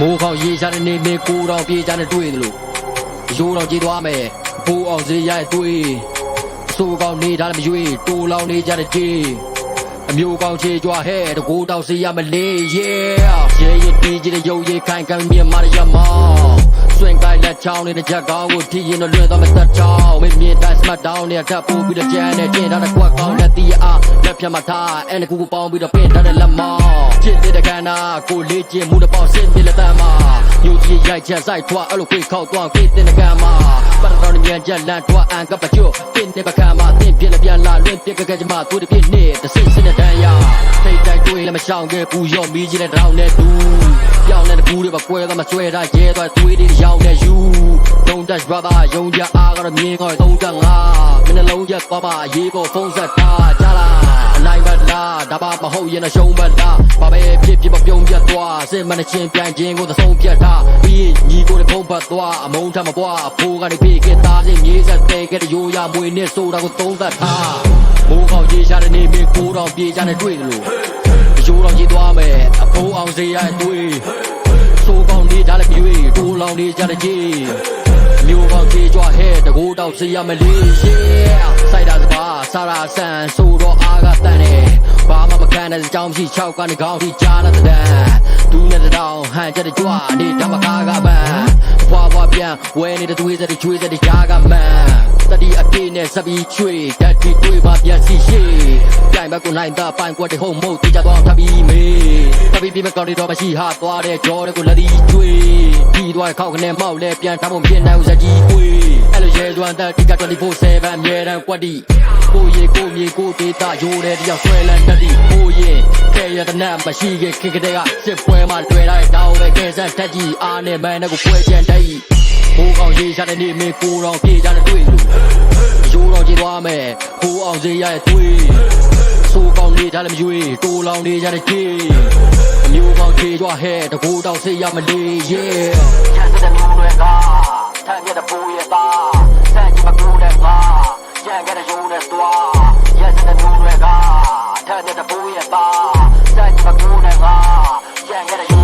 မိုးခေါင်ရေရှာတဲ့နေမင်းကိုတော်ပြေးကြတဲ့တွေ့တယ်လို့ရိုးတော်ကြည်သွားမယ်ဘူအောင်စေးရရဲ့တွေ့စိုးကောင်းနေထားတယ်မရွေးတိုးလောင်နေကြတဲ့ကြေးအမျိုးကောင်းချေကြွားဟဲ့တကူတောက်စီရမလေးရေရတီးကြတဲ့ရုပ်ရည်ခိုင်ခံမြင်မာရမဆွင်ကိုင်းလက်ချောင်းနေတဲ့ချက်ကောင်းကိုထီရင်တော့လွှဲသွားမယ်သက်ချောင်းမင်းမြေတိုင်းစမတ်ဒေါင်းနဲ့ထပ်ပို့ပြီးတော့ကျန်နဲ့ကျင်းထားတဲ့ကွက်ကောင်းနဲ့တီးအားလက်ဖြတ်မှာထားအဲ့ဒီကူကိုပေါင်းပြီးတော့ပင့်ထားတဲ့လက်မောင်းချစ်တဲ့ခန္ဓာကိုလေးကျင်မှုတော့ပေါ့စင်ပြလက်တမ်းမှာညူကြီးရိုက်ချက်ဆိုင်ထွားအဲ့လိုခေခောက်သွားခေတဲ့ကံမှာပတ်တော်ညံချက်လန့်ထွားအန်ကပကျွတ်ပင့်တဲ့ပကံမှာအင်းပြလက်ပြန်လာလွင့်ပြက်ကကြမှာသူတပြည့်နဲ့တဆစ်စတဲ့တန်ရထိတ်တိုက်တွေးလည်းမရှောင်ခဲ့ဘူးရော့မီးကြီးတဲ့တောင်းနဲ့တူပြောင်းတဲ့ဘူးတွေပါကွဲသွားမှဆွဲထားရဲသွားသွေးတွေရောင်းနေယူ Don't touch brother ယုံကြအားကတော့မြင်ခေါ်35မင်းနှလုံးရက်သွားပါရေးဖို့ဖုန်းဆက်ထားကြလားအနိုင်ပါလားဒါပါမဟုတ်ရင်တော့ရှုံးပါလားဘာပဲဖြစ်ဖြစ်ပြုံးပြတ်သွားစစ်မှန်တဲ့ချင်းပြန်ချင်းကိုသုံးပြတ်ထားပြီးညီကိုတွေဖုံးပတ်သွားအမုန်းထမပွားအဖိုးကနေပြေးခဲ့သားစင်မြေးဆက်တဲ့ကရိုးရမွေနဲ့ဆိုတာကိုသုံးသတ်ထားမိုးခေါင်ရေရှာတဲ့နေမင်းကိုတော်ပြေးကြတဲ့တွေ့တယ်လို့ရိုးတော်ကြီးသွားမယ်အဖိုးအောင်စေရတဲ့တွေ့စိုးကောင်းနေကြတဲ့ပြေးတိုးလောင်နေကြတဲ့ကြီးမျိုးပေါင်းချေကြွားဟဲ့တကူတောက်စီရမလေးရေစိုက်တာစပါဆာရာဆန်ဆိုတော့အားကတန်တယ်ဘာမှမခံတဲ့အကြောင်းရှိ6ကနေခေါင်းထိကြားတဲ့တန်းဒူးနဲ့တောင်ဟန်ချက်ကြွားနေဓမ္မကားကပန်းဘွားဘွားပြန်ဝဲနေတဲ့သွေးစက်တွေချွေးစက်တွေကြားကမှန်တတိအပြည့်နဲ့စပီးချွေဓာတ်တီတွေးပါပြက်စီရှိပြိုင်ဘက်ကိုနိုင်တာပိုင်ကွက်တွေဟုံမုတ်တိကျတော့ထပ်ပြီးမေးထပ်ပြီးမကောင်းတော့မရှိဟာသွားတဲ့ကြောတွေကိုလက်ဒီချွေးပြီးသွားခောက်ကနေမောက်လဲပြန်ထားဖို့ပြင်နိုင်စကြီးပွေးအဲ့လိုရဲစွမ်းတဲ့တိက24/7အမြဲတမ်းကွက်တီကိုရေကိုမြေကိုဒေတာရိုးတဲ့တယောက်ဆွဲလန်းတတိကိုရင်ခဲရတဲ့နတ်မရှိခဲ့ခေကတဲ့ကစစ်ပွဲမှာတွေ့လိုက်တောင်းပဲကဲစမ်းတက်ကြီးအားနဲ့မန်းနဲ့ကိုပွဲချန်တိုက်ဘူအောင်ရေရှာတဲ့နေမင်းကိုတော်ပြေးကြတဲ့တွေ့လို့ရိုးတော်ကြည်သွားမယ်ဘူအောင်စေးရရဲ့တွေ့စိုးကောင်းနေထားလည်းမရွေးတိုးလောင်နေကြတဲ့ကြီးအမျိုးကောင်းချေကြွားဟဲ့တကူတောက်စေးရမလေးရေချက်တဲ့မျိုးတွေကထမ်းရတဲ့ပူရတာစမ်းကြည့်မကူနဲ့ငါကြံခဲ့တဲ့ရိုးနဲ့သွားရက်တဲ့မျိုးတွေကထမ်းရတဲ့ပူရတာစမ်းကြည့်မကူနဲ့ငါကြံခဲ့တဲ့